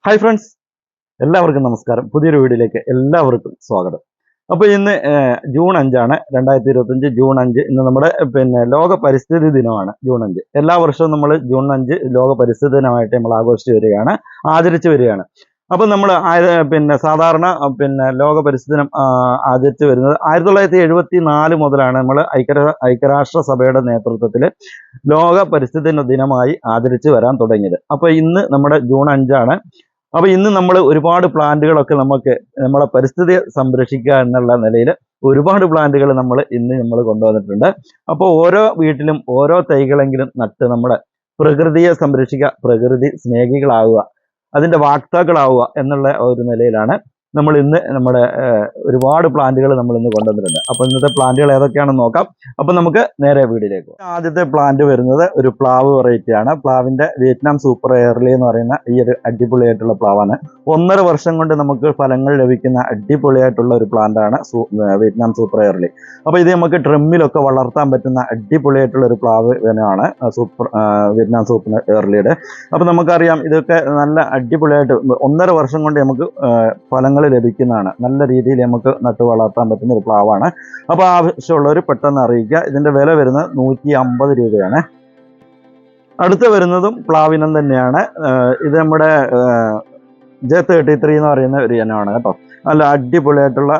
Hi friends, എല്ലാവർക്കും നമസ്കാരം. പുതിയൊരു വീഡിയോയിലേക്ക് എല്ലാവർക്കും സ്വാഗതം. അപ്പോൾ ഇന്ന് ജൂൺ 5 2025 ജൂൺ 5. ഇന്ന് നമ്മുടെ ലോക പരിസ്ഥിതി ദിനമാണ് ജൂൺ 5. എല്ലാ വർഷവും നമ്മൾ ജൂൺ 5 ലോക പരിസ്ഥിതി ദിനമായിട്ട് നമ്മൾ ആചരിച്ചു വരികയാണ്. അപ്പോൾ നമ്മൾ സാധാരണ ലോക പരിസ്ഥിതി ദിനം ആചരിച്ചു വരുന്നത് 1974 മുതലാണ് നമ്മൾ ഐക്യരാഷ്ട്ര സഭയുടെ നേതൃത്വത്തിൽ ലോക പരിസ്ഥിതി ദിനമായി ആചരിച്ചു വരാൻ തുടങ്ങിയത്. അപ്പോൾ ഇന്ന് നമ്മുടെ ജൂൺ 5. അപ്പോൾ ഇന്ന് നമ്മൾ ഒരുപാട് പ്ലാന്റുകളൊക്കെ നമുക്ക് നമ്മളെ പരിസ്ഥിതിയെ സംരക്ഷിക്കുക എന്നുള്ള നിലയിൽ ഒരുപാട് പ്ലാന്റുകൾ നമ്മൾ കൊണ്ടുവന്നിട്ടുണ്ട്. അപ്പോൾ ഓരോ വീട്ടിലും ഓരോ തൈകളെങ്കിലും നട്ട് നമ്മുടെ പ്രകൃതിയെ സംരക്ഷിക്കുക, പ്രകൃതി സ്നേഹികളാവുക, അതിൻ്റെ വാക്താക്കളാവുക എന്നുള്ള ഒരു നിലയിലാണ് നമ്മൾ ഇന്ന് നമ്മുടെ ഒരുപാട് പ്ലാന്റുകൾ നമ്മൾ ഇന്ന് കൊണ്ടുവന്നിട്ടുണ്ട്. അപ്പോൾ ഇന്നത്തെ പ്ലാന്റുകൾ ഏതൊക്കെയാണെന്ന് നോക്കാം. അപ്പോൾ നമുക്ക് നേരെ വീഡിയോയിലേക്ക് പോകാം. ആദ്യത്തെ പ്ലാന്റ് വരുന്നത് ഒരു പ്ലാവ് വെറൈറ്റിയാണ്. പ്ലാവിൻ്റെ വിയറ്റ്നാം സൂപ്പർ എയർലി എന്ന് പറയുന്ന ഈ ഒരു അടിപൊളിയായിട്ടുള്ള പ്ലാവാണ്. 1.5 വർഷം കൊണ്ട് നമുക്ക് ഫലങ്ങൾ ലഭിക്കുന്ന അടിപൊളിയായിട്ടുള്ള ഒരു പ്ലാന്റാണ് വിയറ്റ്നാം സൂപ്പർ എയർലി. അപ്പോൾ ഇത് നമുക്ക് ട്രിമ്മിലൊക്കെ വളർത്താൻ പറ്റുന്ന അടിപൊളിയായിട്ടുള്ള ഒരു പ്ലാവ് തന്നെയാണ് വിയറ്റ്നാം സൂപ്പർ എയർലിയുടെ. അപ്പോൾ നമുക്കറിയാം ഇതൊക്കെ നല്ല അടിപൊളിയായിട്ട് 1.5 വർഷം കൊണ്ട് നമുക്ക് ഫലങ്ങൾ ലഭിക്കുന്നതാണ്. നല്ല രീതിയിൽ നമുക്ക് നട്ടു വളർത്താൻ പറ്റുന്ന ഒരു പ്ലാവാണ്. അപ്പോൾ ആവശ്യമുള്ളവർ പെട്ടെന്ന് അറിയിക്കുക. ഇതിൻ്റെ വില വരുന്നത് 150 രൂപയാണ്. അടുത്ത് വരുന്നതും പ്ലാവിനം തന്നെയാണ്. ഇത് നമ്മുടെ J33 എന്ന് പറയുന്ന ഒരു ഇനമാണ് കേട്ടോ. നല്ല അടിപൊളിയായിട്ടുള്ള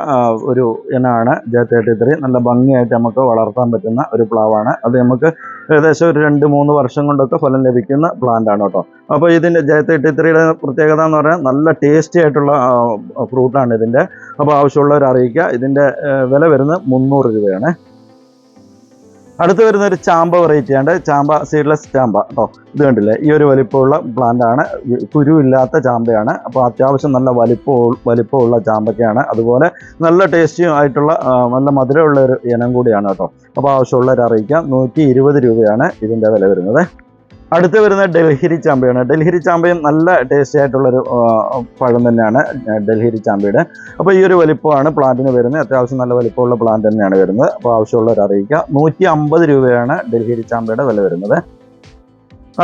ഒരു ഇനമാണ് J33. നല്ല ഭംഗിയായിട്ട് നമുക്ക് വളർത്താൻ പറ്റുന്ന ഒരു പ്ലാവാണ്. അത് നമുക്ക് ഏകദേശം ഒരു 2-3 വർഷം കൊണ്ടൊക്കെ ഫലം ലഭിക്കുന്ന പ്ലാന്റ് ആണ് കേട്ടോ. അപ്പോൾ ഇതിൻ്റെ J33യുടെ പ്രത്യേകത എന്ന് പറഞ്ഞാൽ നല്ല ടേസ്റ്റി ആയിട്ടുള്ള ഫ്രൂട്ടാണ് ഇതിൻ്റെ. അപ്പോൾ ആവശ്യമുള്ളവർ അറിയിക്കുക. ഇതിൻ്റെ വില വരുന്നത് 300 രൂപയാണ്. അടുത്ത് വരുന്ന ഒരു ചാമ്പ വെറൈറ്റിയാണ്. ചാമ്പ സീഡ്ലെസ് ചാമ്പ കേട്ടോ. ഇത് കണ്ടില്ലേ, ഈ ഒരു വലിപ്പമുള്ള പ്ലാന്റ് ആണ്. കുരുവില്ലാത്ത ചാമ്പയാണ്. അപ്പോൾ അത്യാവശ്യം നല്ല വലിപ്പമുള്ള ചാമ്പയ്ക്കാണ്. അതുപോലെ നല്ല ടേസ്റ്റി ആയിട്ടുള്ള നല്ല മധുരമുള്ള ഒരു ഇനം കൂടിയാണ് കേട്ടോ. അപ്പോൾ ആവശ്യമുള്ളവർ അറിയിക്കാം. 120 രൂപയാണ് ഇതിൻ്റെ വില വരുന്നത്. അടുത്ത് വരുന്ന ഡൽഹിരി ചാമ്പയാണ്. ഡൽഹിരി ചാമ്പയും നല്ല ടേസ്റ്റി ആയിട്ടുള്ളൊരു പഴം തന്നെയാണ് ഡൽഹിരി ചാമ്പയുടെ. അപ്പോൾ ഈ ഒരു വലിപ്പമാണ് പ്ലാന്റിന് വരുന്നത്. അത്യാവശ്യം നല്ല വലിപ്പമുള്ള പ്ലാന്റ് തന്നെയാണ് വരുന്നത്. അപ്പോൾ ആവശ്യമുള്ളവർ അറിയിക്കുക. 150 രൂപയാണ് ഡൽഹിരി ചാമ്പയുടെ വില വരുന്നത്.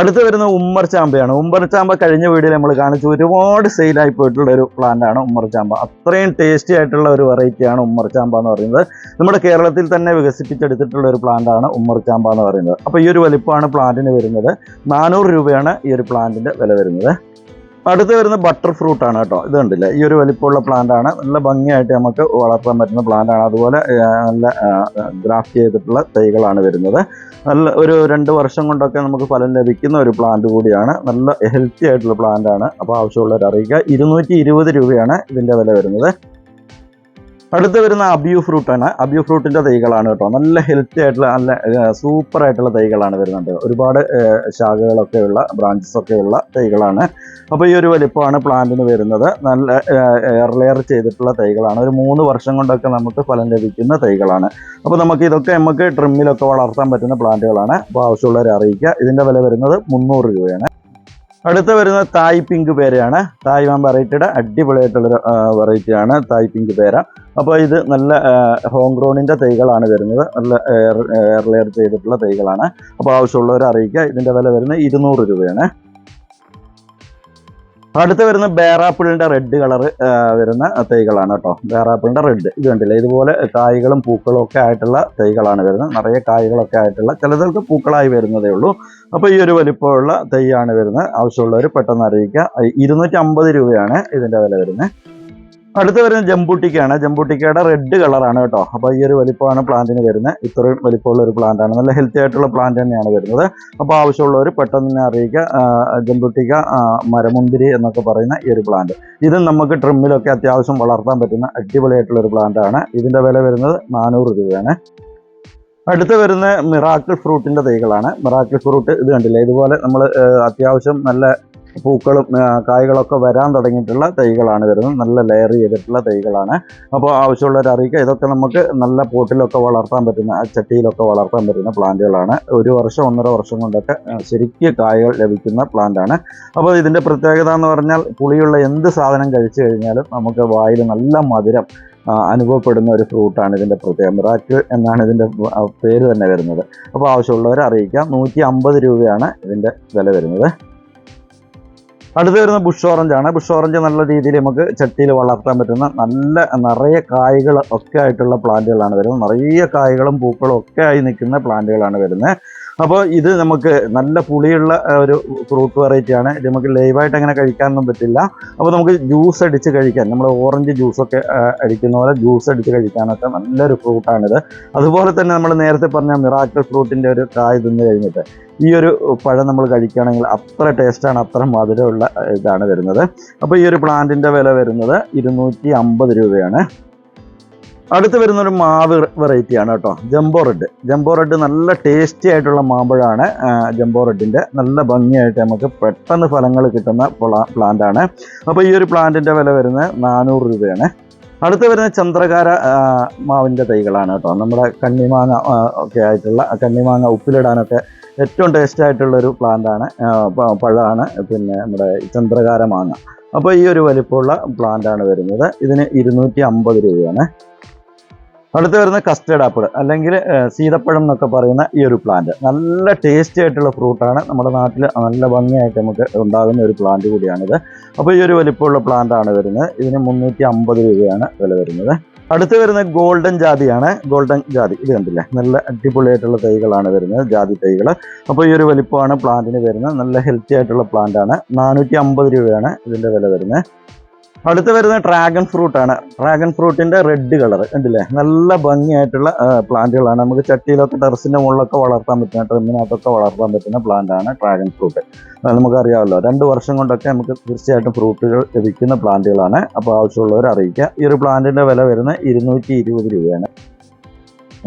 അടുത്ത് വരുന്ന ഉമ്മർ ചാമ്പയാണ്. ഉമ്മർ ചാമ്പ കഴിഞ്ഞ വീഡിയോയിൽ നമ്മൾ കാണിച്ചു ഒരുപാട് സെയിലായി പോയിട്ടുള്ള ഒരു പ്ലാന്റ് ആണ് ഉമ്മർ ചാമ്പ. അത്രയും ടേസ്റ്റി ആയിട്ടുള്ള ഒരു വെറൈറ്റിയാണ് ഉമ്മർ ചാമ്പ എന്ന് പറയുന്നത്. നമ്മുടെ കേരളത്തിൽ തന്നെ വികസിപ്പിച്ചെടുത്തിട്ടുള്ള ഒരു പ്ലാന്റ് ആണ് ഉമ്മർ ചാമ്പ എന്ന് പറയുന്നത്. അപ്പോൾ ഈ ഒരു വലിപ്പമാണ് പ്ലാന്റിന് വരുന്നത്. 400 രൂപയാണ് ഈ ഒരു പ്ലാന്റിൻ്റെ വില വരുന്നത്. അടുത്ത് വരുന്ന ബട്ടർ ഫ്രൂട്ടാണ് കേട്ടോ. ഇത് കണ്ടില്ലേ, ഈ ഒരു വലിപ്പമുള്ള പ്ലാന്റ് ആണ്. നല്ല ഭംഗിയായിട്ട് നമുക്ക് വളർത്താൻ പറ്റുന്ന പ്ലാന്റ് ആണ്. അതുപോലെ നല്ല ഗ്രാഫ്റ്റ് ചെയ്തിട്ടുള്ള തൈകളാണ് വരുന്നത്. നല്ല ഒരു 2 വർഷം കൊണ്ടൊക്കെ നമുക്ക് ഫലം ലഭിക്കുന്ന ഒരു പ്ലാന്റ് കൂടിയാണ്. നല്ല ഹെൽത്തി ആയിട്ടുള്ള പ്ലാന്റ് ആണ്. അപ്പോൾ ആവശ്യമുള്ളവർ അറിയിക്കുക. 220 രൂപയാണ് ഇതിൻ്റെ വില വരുന്നത്. അടുത്ത് വരുന്ന അബിയു ഫ്രൂട്ടാണ്. അബിയു ഫ്രൂട്ടിൻ്റെ തൈകളാണ് കേട്ടോ. നല്ല ഹെൽത്തി ആയിട്ടുള്ള നല്ല സൂപ്പറായിട്ടുള്ള തൈകളാണ് വരുന്നുണ്ട്. ഒരുപാട് ശാഖകളൊക്കെയുള്ള ബ്രാഞ്ചസ് ഒക്കെയുള്ള തൈകളാണ്. അപ്പോൾ ഈ ഒരു വലിപ്പമാണ് പ്ലാന്റിന് വരുന്നത്. നല്ല എയർ ചെയ്തിട്ടുള്ള തൈകളാണ്. ഒരു 3 വർഷം കൊണ്ടൊക്കെ നമുക്ക് ഫലം ലഭിക്കുന്ന തൈകളാണ്. അപ്പോൾ നമുക്ക് ട്രിമ്മിലൊക്കെ വളർത്താൻ പറ്റുന്ന പ്ലാന്റുകളാണ്. അപ്പോൾ ആവശ്യമുള്ളവരെ അറിയിക്കുക. ഇതിൻ്റെ വില വരുന്നത് 300 രൂപയാണ്. അടുത്ത് വരുന്നത് തായ് പിങ്ക് പേരയാണ്. തായ്വാൻ വെറൈറ്റിയുടെ അടിപൊളിയായിട്ടുള്ളൊരു വെറൈറ്റിയാണ് തായ് പിങ്ക് പേര. അപ്പോൾ ഇത് നല്ല ഹോം ഗ്രോണിൻ്റെ തൈകളാണ് വരുന്നത്. നല്ല എയർ ചെയ്തിട്ടുള്ള തൈകളാണ്. അപ്പോൾ ആവശ്യമുള്ളവർ അറിയിക്കുക. ഇതിൻ്റെ വില വരുന്നത് 200 രൂപയാണ്. അടുത്ത് വരുന്ന ബേറാപ്പിളിൻ്റെ റെഡ് കളർ വരുന്ന തൈകളാണ് കേട്ടോ. ബേറാപ്പിളിൻ്റെ റെഡ് ഇത് കണ്ടില്ലേ, ഇതുപോലെ കായ്കളും പൂക്കളും ഒക്കെ ആയിട്ടുള്ള തൈകളാണ് വരുന്നത്. നിറയെ കായ്കളൊക്കെ ആയിട്ടുള്ള, ചിലതൊക്കെ പൂക്കളായി വരുന്നതേ ഉള്ളൂ. അപ്പോൾ ഈ ഒരു വലിപ്പമുള്ള തൈയാണ് വരുന്നത്. ആവശ്യമുള്ളവർ പെട്ടെന്ന് അറിയിക്കുക. 250 രൂപയാണ് ഇതിൻ്റെ വില വരുന്നത്. അടുത്ത് വരുന്നത് ജംബൂട്ടിക്കയാണ്. ജംബൂട്ടിക്കയുടെ റെഡ് കളറാണ് കേട്ടോ. അപ്പോൾ ഈ ഒരു വലിപ്പമാണ് പ്ലാന്റിന് വരുന്നത്. ഇത്രയും വലിപ്പമുള്ള ഒരു പ്ലാന്റാണ്. നല്ല ഹെൽത്തി ആയിട്ടുള്ള പ്ലാന്റ് തന്നെയാണ് വരുന്നത്. അപ്പോൾ ആവശ്യമുള്ളവർ പെട്ടെന്ന് തന്നെ അറിയിക്കുക. ജംബൂട്ടിക്ക മരമുന്തിരി എന്നൊക്കെ പറയുന്ന ഈ ഒരു പ്ലാന്റ്, ഇത് നമുക്ക് ട്രിമ്മിലൊക്കെ അത്യാവശ്യം വളർത്താൻ പറ്റുന്ന അടിപൊളിയായിട്ടുള്ള ഒരു പ്ലാന്റാണ്. ഇതിൻ്റെ വില വരുന്നത് 400 രൂപയാണ്. അടുത്ത് വരുന്ന മിറാക്കിൾ ഫ്രൂട്ടിൻ്റെ തൈകളാണ്. മിറാക്കിൾ ഫ്രൂട്ട് ഇത് കണ്ടില്ലേ, ഇതുപോലെ നമ്മൾ അത്യാവശ്യം നല്ല പൂക്കളും കായ്കളൊക്കെ വരാൻ തുടങ്ങിയിട്ടുള്ള തൈകളാണ് വരുന്നത്. നല്ല ലെയർ ചെയ്തിട്ടുള്ള തൈകളാണ്. അപ്പോൾ ആവശ്യമുള്ളവർ അറിയിക്കുക. ഇതൊക്കെ നമുക്ക് നല്ല പോട്ടിലൊക്കെ വളർത്താൻ പറ്റുന്ന, ചട്ടിയിലൊക്കെ വളർത്താൻ പറ്റുന്ന പ്ലാന്റുകളാണ്. 1 വർഷം 1.5 വർഷം കൊണ്ടൊക്കെ ശരിക്കും കായകൾ ലഭിക്കുന്ന പ്ലാന്റാണ്. അപ്പോൾ ഇതിൻ്റെ പ്രത്യേകത എന്ന് പറഞ്ഞാൽ പുളിയുള്ള എന്ത് സാധനം കഴിച്ചു കഴിഞ്ഞാലും നമുക്ക് വായിൽ നല്ല മധുരം അനുഭവപ്പെടുന്ന ഒരു ഫ്രൂട്ടാണ് ഇതിൻ്റെ പ്രത്യേകം. മിറാക്കിൾ എന്നാണ് ഇതിൻ്റെ പേര് തന്നെ വരുന്നത്. അപ്പോൾ ആവശ്യമുള്ളവർ അറിയിക്കാം. 150 രൂപയാണ് ഇതിൻ്റെ വില വരുന്നത്. അടുത്ത് വരുന്ന ബുഷ് ഓറഞ്ച് ആണ്. ബുഷ് ഓറഞ്ച് നല്ല രീതിയിൽ നമുക്ക് ചട്ടിയിൽ വളർത്താൻ പറ്റുന്ന നിറയെ കായ്കൾ ഒക്കെ ആയിട്ടുള്ള പ്ലാന്റുകളാണ് വരുന്നത്. നിറയെ കായ്കളും പൂക്കളും ഒക്കെ ആയി നിൽക്കുന്ന പ്ലാന്റുകളാണ് വരുന്നത്. അപ്പോൾ ഇത് നമുക്ക് നല്ല പുളിയുള്ള ഒരു ഫ്രൂട്ട് വെറൈറ്റി ആണ്. ഇത് നമുക്ക് ലൈവായിട്ട് അങ്ങനെ കഴിക്കാനൊന്നും പറ്റില്ല. അപ്പോൾ നമുക്ക് ജ്യൂസ് അടിച്ച് കഴിക്കാൻ, നമ്മൾ ഓറഞ്ച് ജ്യൂസൊക്കെ അടിക്കുന്ന പോലെ ജ്യൂസ് അടിച്ച് കഴിക്കാനൊക്കെ നല്ലൊരു ഫ്രൂട്ടാണിത്. അതുപോലെ തന്നെ നമ്മൾ നേരത്തെ പറഞ്ഞ മിറാക്കിൾ ഫ്രൂട്ടിൻ്റെ ഒരു കായ് തിന്ന് കഴിഞ്ഞിട്ട് ഈ ഒരു പഴം നമ്മൾ കഴിക്കുകയാണെങ്കിൽ അത്ര ടേസ്റ്റാണ്, അത്ര മധുരമുള്ള ഇതാണ് വരുന്നത്. അപ്പോൾ ഈ ഒരു പ്ലാന്റിൻ്റെ വില വരുന്നത് 250 രൂപയാണ്. അടുത്ത് വരുന്നൊരു മാവ് വെറൈറ്റി ആണ് കേട്ടോ, ജംബോ റെഡ്. ജംബോ റെഡ് നല്ല ടേസ്റ്റി ആയിട്ടുള്ള മാമ്പഴമാണ്. ജംബോ റെഡിൻ്റെ നല്ല ഭംഗിയായിട്ട് നമുക്ക് പെട്ടെന്ന് ഫലങ്ങൾ കിട്ടുന്ന പ്ലാന്റ് ആണ്. അപ്പോൾ ഈ ഒരു പ്ലാന്റിൻ്റെ വില വരുന്നത് 400 രൂപയാണ്. അടുത്ത് വരുന്ന ചന്ദ്രകാര മാവിൻ്റെ തൈകളാണ് കേട്ടോ. നമ്മുടെ കണ്ണിമാങ്ങ ഒക്കെ ആയിട്ടുള്ള, കണ്ണിമാങ്ങ ഉപ്പിലിടാനൊക്കെ ഏറ്റവും ടേസ്റ്റ് ആയിട്ടുള്ളൊരു പ്ലാന്റാണ്, പഴമാണ് പിന്നെ നമ്മുടെ ചന്ദ്രകാര മാങ്ങ. അപ്പോൾ ഈ ഒരു വലിപ്പമുള്ള പ്ലാന്റാണ് വരുന്നത്. ഇതിന് 250 രൂപയാണ്. അടുത്ത് വരുന്ന കസ്റ്റേർഡ് ആപ്പിൾ അല്ലെങ്കിൽ സീതപ്പഴം എന്നൊക്കെ പറയുന്ന ഈ ഒരു പ്ലാന്റ് നല്ല ടേസ്റ്റി ആയിട്ടുള്ള ഫ്രൂട്ടാണ്. നമ്മുടെ നാട്ടിൽ നല്ല ഭംഗിയായിട്ട് നമുക്ക് ഉണ്ടാകുന്ന ഒരു പ്ലാന്റ് കൂടിയാണിത്. അപ്പോൾ ഈ ഒരു വലിപ്പമുള്ള പ്ലാന്റ് ആണ് വരുന്നത്. ഇതിന് 350 രൂപയാണ് വില വരുന്നത്. അടുത്ത് വരുന്ന ഗോൾഡൻ ജാതിയാണ്. ഗോൾഡൻ ജാതി ഇത് കണ്ടില്ലേ, നല്ല അടിപൊളിയായിട്ടുള്ള തൈകളാണ് വരുന്നത്, ജാതി തൈകൾ. അപ്പോൾ ഈ ഒരു വലിപ്പമാണ് പ്ലാന്റിന് വരുന്നത്. നല്ല ഹെൽത്തി ആയിട്ടുള്ള പ്ലാന്റ് ആണ്. 450 രൂപയാണ് ഇതിൻ്റെ വില വരുന്നത്. അടുത്ത് വരുന്ന ഡ്രാഗൺ ഫ്രൂട്ട് ആണ്. ഡ്രാഗൺ ഫ്രൂട്ടിൻ്റെ റെഡ് കളർ കണ്ടില്ലേ, നല്ല ഭംഗിയായിട്ടുള്ള പ്ലാന്റുകളാണ്. നമുക്ക് ചട്ടിയിലൊക്കെ ടെറസിൻ്റെ മുകളിലൊക്കെ വളർത്താൻ പറ്റുന്ന, ട്രെമ്മിനകത്തൊക്കെ വളർത്താൻ പറ്റുന്ന പ്ലാന്റ് ആണ് ഡ്രാഗൺ ഫ്രൂട്ട്. നമുക്കറിയാമല്ലോ, 2 വർഷം കൊണ്ടൊക്കെ നമുക്ക് തീർച്ചയായിട്ടും ഫ്രൂട്ടുകൾ ലഭിക്കുന്ന പ്ലാന്റുകളാണ്. അപ്പോൾ ആവശ്യമുള്ളവർ അറിയിക്കുക. ഈ ഒരു പ്ലാന്റിൻ്റെ വില വരുന്നത് 220 രൂപയാണ്.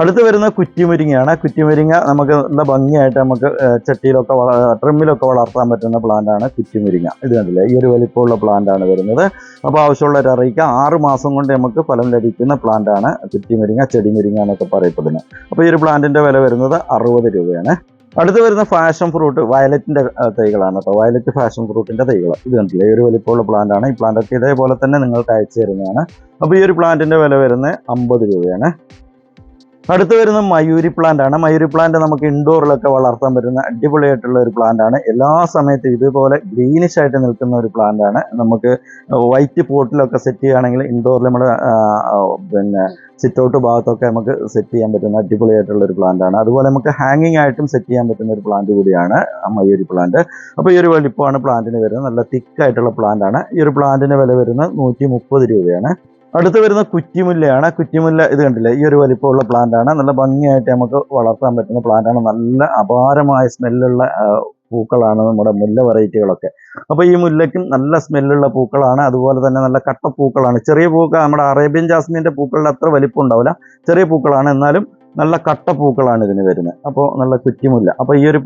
അടുത്ത് വരുന്ന കുറ്റിമുരിങ്ങയാണ്. കുറ്റിമുരിങ്ങ നമുക്ക് നല്ല ഭംഗിയായിട്ട് നമുക്ക് ചട്ടിയിലൊക്കെ ട്രിമ്മിലൊക്കെ വളർത്താൻ പറ്റുന്ന പ്ലാന്റാണ് കുറ്റിമുരിങ്ങ. ഇത് കണ്ടില്ലേ, ഈ ഒരു വലിപ്പമുള്ള പ്ലാന്റാണ് വരുന്നത്. അപ്പോൾ ആവശ്യമുള്ളവർ അറിയിക്കുക. 6 മാസം കൊണ്ട് നമുക്ക് ഫലം ലഭിക്കുന്ന പ്ലാന്റാണ് കുറ്റിമുരിങ്ങ, ചെടിമുരിങ്ങ എന്നൊക്കെ പറയപ്പെടുന്നത്. അപ്പോൾ ഈ ഒരു പ്ലാന്റിൻ്റെ വില വരുന്നത് 60 രൂപയാണ്. അടുത്ത് വരുന്ന ഫാഷൻ ഫ്രൂട്ട് വയലറ്റിൻ്റെ തൈകളാണ് കേട്ടോ. വയലറ്റ് ഫാഷൻ ഫ്രൂട്ടിൻ്റെ തൈകൾ ഇത് കണ്ടില്ലേ, ഈ ഒരു വലിപ്പമുള്ള പ്ലാന്റാണ്. ഈ പ്ലാന്റൊക്കെ ഇതേപോലെ തന്നെ നിങ്ങൾക്ക് അയച്ചു തരുന്നതാണ്. അപ്പോൾ ഈ ഒരു പ്ലാന്റിൻ്റെ വില വരുന്നത് 50 രൂപയാണ്. അടുത്ത് വരുന്ന മയൂരി പ്ലാന്റ് ആണ്. മയൂരി പ്ലാന്റ് നമുക്ക് ഇൻഡോറിലൊക്കെ വളർത്താൻ പറ്റുന്ന അടിപൊളിയായിട്ടുള്ള ഒരു പ്ലാന്റ് ആണ്. എല്ലാ സമയത്തും ഇതുപോലെ ഗ്രീനിഷ് ആയിട്ട് നിൽക്കുന്ന ഒരു പ്ലാന്റ് ആണ്. നമുക്ക് വൈറ്റ് പോട്ടിലൊക്കെ സെറ്റ് ചെയ്യുകയാണെങ്കിൽ ഇൻഡോറിൽ നമ്മൾ പിന്നെ സിറ്റ് ഔട്ട് ഭാഗത്തൊക്കെ നമുക്ക് സെറ്റ് ചെയ്യാൻ പറ്റുന്ന അടിപൊളിയായിട്ടുള്ള ഒരു പ്ലാന്റ് ആണ്. അതുപോലെ നമുക്ക് ഹാങ്ങിങ് ആയിട്ടും സെറ്റ് ചെയ്യാൻ പറ്റുന്ന ഒരു പ്ലാന്റ് കൂടിയാണ് മയൂരി പ്ലാന്റ്. അപ്പോൾ ഈ ഒരു വലിപ്പമാണ് പ്ലാന്റിന് വരുന്നത്. നല്ല തിക്കായിട്ടുള്ള പ്ലാന്റ് ആണ്. ഈ ഒരു പ്ലാന്റിന് വില വരുന്നത് 130 രൂപയാണ്. അടുത്ത് വരുന്ന കുറ്റിമുല്ലയാണ്. കുറ്റിമുല്ല ഇത് കണ്ടില്ലേ, ഈ ഒരു വലിപ്പമുള്ള പ്ലാന്റ് ആണ്. നല്ല ഭംഗിയായിട്ട് നമുക്ക് വളർത്താൻ പറ്റുന്ന പ്ലാന്റ് ആണ്. നല്ല അപാരമായ സ്മെല്ലുള്ള പൂക്കളാണ് നമ്മുടെ മുല്ല വെറൈറ്റികളൊക്കെ. അപ്പോൾ ഈ മുല്ലയ്ക്കും നല്ല സ്മെല്ലുള്ള പൂക്കളാണ്. അതുപോലെ തന്നെ നല്ല കട്ടപ്പൂക്കളാണ്. ചെറിയ പൂക്കൾ, നമ്മുടെ അറേബ്യൻ ജാസ്മിൻ്റെ പൂക്കളുടെ അത്ര വലിപ്പം ഉണ്ടാവില്ല, ചെറിയ പൂക്കളാണ്, എന്നാലും നല്ല കട്ടപ്പൂക്കളാണ് ഇതിന് വരുന്നത്. അപ്പോൾ നല്ല കുറ്റിമുല്ല. അപ്പോൾ ഈ ഒരു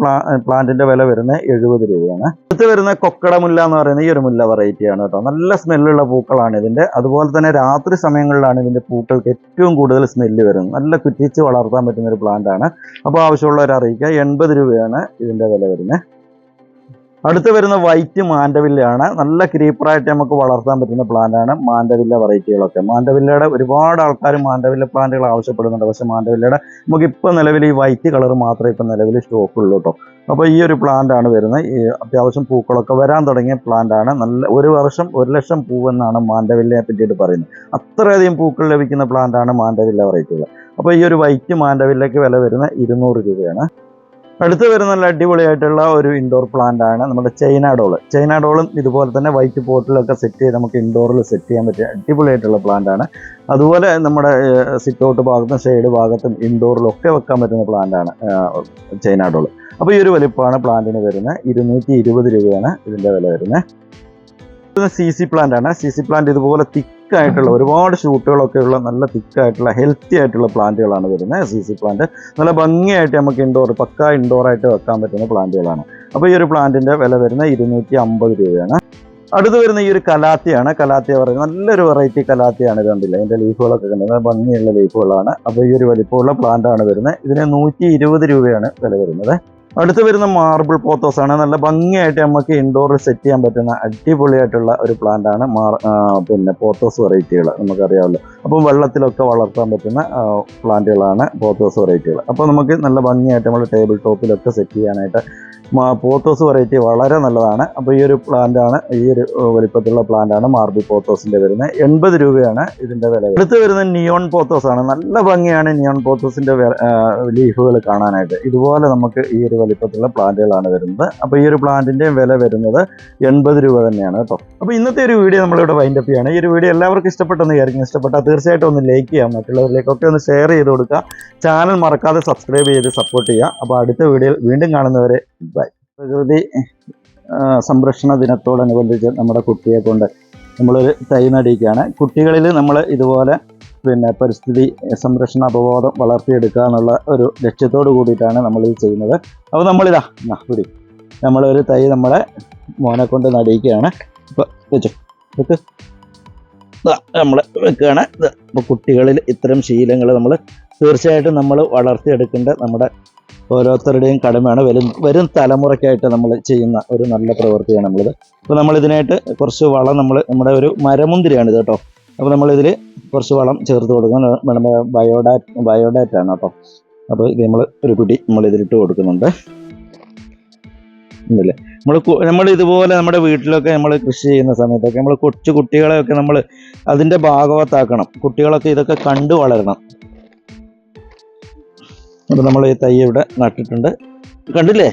പ്ലാന്റിൻ്റെ വില വരുന്നത് 70 രൂപയാണ്. അടുത്ത് വരുന്ന കൊക്കടമുല്ല എന്ന് പറയുന്ന ഈ ഒരു മുല്ല വെറൈറ്റിയാണ് കേട്ടോ. നല്ല സ്മെല്ലുള്ള പൂക്കളാണ് ഇതിൻ്റെ. അതുപോലെ തന്നെ രാത്രി സമയങ്ങളിലാണ് ഇതിൻ്റെ പൂക്കൾക്ക് ഏറ്റവും കൂടുതൽ സ്മെല്ല് വരുന്നത്. നല്ല കുറ്റിച്ച് വളർത്താൻ പറ്റുന്ന ഒരു പ്ലാന്റ് ആണ്. അപ്പോൾ ആവശ്യമുള്ളവരെ അറിയിക്കുക. 80 രൂപയാണ് ഇതിൻ്റെ വില വരുന്നത്. അടുത്ത് വരുന്ന വൈറ്റ് മാൻഡവില്ലയാണ്. നല്ല ക്രീപ്പറായിട്ട് നമുക്ക് വളർത്താൻ പറ്റുന്ന പ്ലാന്റാണ് മാൻഡവില്ല വെറൈറ്റികളൊക്കെ. മാൻഡവില്ലയുടെ ഒരുപാട് ആൾക്കാർ മാൻഡവില്ല പ്ലാന്റുകൾ ആവശ്യപ്പെടുന്നുണ്ട്. പക്ഷേ മാൻഡവില്ലയുടെ നമുക്കിപ്പോൾ നിലവിൽ ഈ വൈറ്റ് കളർ മാത്രമേ ഇപ്പോൾ നിലവിൽ സ്റ്റോക്കുള്ളൂ കേട്ടോ. അപ്പോൾ ഈ ഒരു പ്ലാന്റ് ആണ് വരുന്നത്. ഈ അത്യാവശ്യം പൂക്കളൊക്കെ വരാൻ തുടങ്ങിയ പ്ലാന്റ് ആണ്. നല്ല ഒരു വർഷം 1 ലക്ഷം പൂവെന്നാണ് മാൻഡവില്ലയെ പറ്റിയിട്ട് പറയുന്നത്. അത്രയധികം പൂക്കൾ ലഭിക്കുന്ന പ്ലാന്റ് ആണ് മാൻഡവില്ല വെറൈറ്റികൾ. അപ്പോൾ ഈ ഒരു വൈറ്റ് മാൻഡവില്ലയ്ക്ക് വില വരുന്നത് 200 രൂപയാണ്. അടുത്ത് വരുന്ന നല്ല അടിപൊളിയായിട്ടുള്ള ഒരു ഇൻഡോർ പ്ലാന്റ് ആണ് നമ്മുടെ ചൈന ഡോൾ. ചൈന ഡോളും ഇതുപോലെ തന്നെ വൈറ്റ് പോട്ടിലൊക്കെ സെറ്റ് ചെയ്ത് നമുക്ക് ഇൻഡോറിൽ സെറ്റ് ചെയ്യാൻ പറ്റിയ അടിപൊളിയായിട്ടുള്ള പ്ലാന്റ് ആണ്. അതുപോലെ നമ്മുടെ സിറ്റ് ഔട്ട് ഭാഗത്തും ഷെയ്ഡ് ഭാഗത്തും ഇൻഡോറിലും ഒക്കെ വെക്കാൻ പറ്റുന്ന പ്ലാന്റ് ആണ് ചൈന ഡോൾ. അപ്പോൾ ഈ ഒരു വലിപ്പമാണ് പ്ലാന്റിന് വരുന്നത്. 220 രൂപയാണ് ഇതിൻ്റെ വില വരുന്നത്. CC പ്ലാന്റ് ആണ്. CC പ്ലാന്റ് ഇതുപോലെ തിക്കായിട്ടുള്ള ഒരുപാട് ഷൂട്ടുകളൊക്കെ ഉള്ള നല്ല തിക്കായിട്ടുള്ള ഹെൽത്തി ആയിട്ടുള്ള പ്ലാന്റുകളാണ് വരുന്നത്. CC പ്ലാന്റ് നല്ല ഭംഗിയായിട്ട് നമുക്ക് പക്കാ ഇൻഡോറായിട്ട് വെക്കാൻ പറ്റുന്ന പ്ലാന്റുകളാണ്. അപ്പോൾ ഈ ഒരു പ്ലാന്റിൻ്റെ വില വരുന്നത് 250 രൂപയാണ്. അടുത്ത് വരുന്ന ഈ ഒരു കലാത്തിയാണ്. കലാത്തിയ പറയുന്നത് നല്ലൊരു വെറൈറ്റി കലാത്തിയാണ്. ഇത് കണ്ടില്ല, അതിൻ്റെ ലീഫുകളൊക്കെ കണ്ടത് ഭംഗിയുള്ള ലീഫുകളാണ്. അപ്പോൾ ഈ ഒരു വലിപ്പമുള്ള പ്ലാന്റാണ് വരുന്നത്. ഇതിന് 120 രൂപയാണ് വില വരുന്നത്. അടുത്ത് വരുന്ന മാർബിൾ പോത്തോസ് ആണ്. നല്ല ഭംഗിയായിട്ട് നമുക്ക് ഇൻഡോറിൽ സെറ്റ് ചെയ്യാൻ പറ്റുന്ന അടിപൊളിയായിട്ടുള്ള ഒരു പ്ലാന്റ് ആണ് പിന്നെ പോത്തോസ് വെറൈറ്റികൾ. നമുക്കറിയാമല്ലോ, അപ്പം വെള്ളത്തിലൊക്കെ വളർത്താൻ പറ്റുന്ന പ്ലാന്റുകളാണ് പോത്തോസ് വെറൈറ്റികൾ. അപ്പോൾ നമുക്ക് നല്ല ഭംഗിയായിട്ട് നമ്മൾ ടേബിൾ ടോപ്പിലൊക്കെ സെറ്റ് ചെയ്യാനായിട്ട് പോത്തോസ് വെറൈറ്റി വളരെ നല്ലതാണ്. അപ്പോൾ ഈ ഒരു പ്ലാന്റാണ്, ഈ ഒരു വലിപ്പത്തിലുള്ള പ്ലാന്റാണ് മാർബിൾ പോത്തോസിൻ്റെ വരുന്നത്. 80 രൂപയാണ് ഇതിൻ്റെ വില. അടുത്ത് വരുന്നത് നിയോൺ പോത്തോസാണ്. നല്ല ഭംഗിയാണ് നിയോൺ പോത്തോസിൻ്റെ ലീഫുകൾ കാണാനായിട്ട്. ഇതുപോലെ നമുക്ക് ഈ ഒരു വലിപ്പത്തിലുള്ള പ്ലാന്റുകളാണ് വരുന്നത്. അപ്പോൾ ഈ ഒരു പ്ലാന്റിൻ്റെയും വില വരുന്നത് 80 രൂപ തന്നെയാണ് കേട്ടോ. അപ്പോൾ ഇന്നത്തെ ഒരു വീഡിയോ നമ്മളിവിടെ വൈൻഡപ്പ് ചെയ്യാണ്. ഈ ഒരു വീഡിയോ എല്ലാവർക്കും ഇഷ്ടപ്പെട്ടെന്ന് വിചാരിക്കും. ഇഷ്ടപ്പെട്ടാൽ തീർച്ചയായിട്ടും ഒന്ന് ലൈക്ക് ചെയ്യാം, മറ്റുള്ളവരിലേക്കൊക്കെ ഒന്ന് ഷെയർ ചെയ്ത് കൊടുക്കുക. ചാനൽ മറക്കാതെ സബ്സ്ക്രൈബ് ചെയ്ത് സപ്പോർട്ട് ചെയ്യുക. അപ്പോൾ അടുത്ത വീഡിയോയിൽ വീണ്ടും കാണുന്നവരെ ബൈ. പ്രകൃതി സംരക്ഷണ ദിനത്തോടനുബന്ധിച്ച് നമ്മുടെ കുട്ടിയെ കൊണ്ട് നമ്മളൊരു തൈ നടിക്കുകയാണ്. കുട്ടികളിൽ നമ്മൾ ഇതുപോലെ പരിസ്ഥിതി സംരക്ഷണ അവബോധം വളർത്തിയെടുക്കുക എന്നുള്ള ഒരു ലക്ഷ്യത്തോട് കൂടിയിട്ടാണ് നമ്മളിത് ചെയ്യുന്നത്. അപ്പോൾ നമ്മളിതാ പിടി നമ്മളൊരു തൈ നമ്മളെ മോനെ കൊണ്ട് നടിക്കുകയാണ്. ഇപ്പോൾ വെച്ചു നമ്മൾ വെക്കുകയാണ്. അപ്പോൾ കുട്ടികളിൽ ഇത്തരം ശീലങ്ങൾ നമ്മൾ തീർച്ചയായിട്ടും നമ്മൾ വളർത്തിയെടുക്കേണ്ട നമ്മുടെ ഓരോരുത്തരുടെയും കടമയാണ്. വരും തലമുറയ്ക്കായിട്ട് നമ്മൾ ചെയ്യുന്ന ഒരു നല്ല പ്രവൃത്തിയാണ് നമ്മളിത്. അപ്പോൾ നമ്മളിതിനായിട്ട് കുറച്ച് വളം നമ്മുടെ ഒരു മരമുന്തിരിയാണിത് കേട്ടോ. അപ്പോൾ നമ്മളിതിൽ കുറച്ച് വളം ചേർത്ത് കൊടുക്കണം. ബയോഡാറ്റാണ് കേട്ടോ. അപ്പോൾ ഇത് ഒരു പിടി നമ്മളിതിലിട്ട് കൊടുക്കുന്നുണ്ട്. ഉണ്ടല്ലേ, നമ്മൾ ഇതുപോലെ നമ്മുടെ വീട്ടിലൊക്കെ നമ്മൾ കൃഷി ചെയ്യുന്ന സമയത്തൊക്കെ നമ്മൾ കൊച്ചു കുട്ടികളെയൊക്കെ നമ്മൾ അതിൻ്റെ ഭാഗവത്താക്കണം. കുട്ടികളൊക്കെ ഇതൊക്കെ കണ്ടു വളരണം. അപ്പോൾ നമ്മൾ ഈ തൈ ഇവിടെ നട്ടിട്ടുണ്ട്, കണ്ടില്ലേ?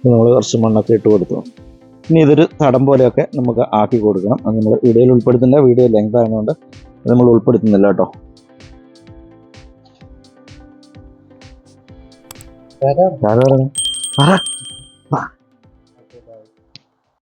നമ്മൾ കുറച്ച് മണ്ണൊക്കെ ഇട്ട് കൊടുത്തു. ഇനി ഇതൊരു തടം പോലെയൊക്കെ നമുക്ക് ആക്കി കൊടുക്കണം. അത് നമ്മൾ വീഡിയോയിൽ ഉൾപ്പെടുത്തുന്നില്ല, വീഡിയോ ലെങ്ത് ആയതുകൊണ്ട് നമ്മൾ ഉൾപ്പെടുത്തുന്നില്ല കേട്ടോ.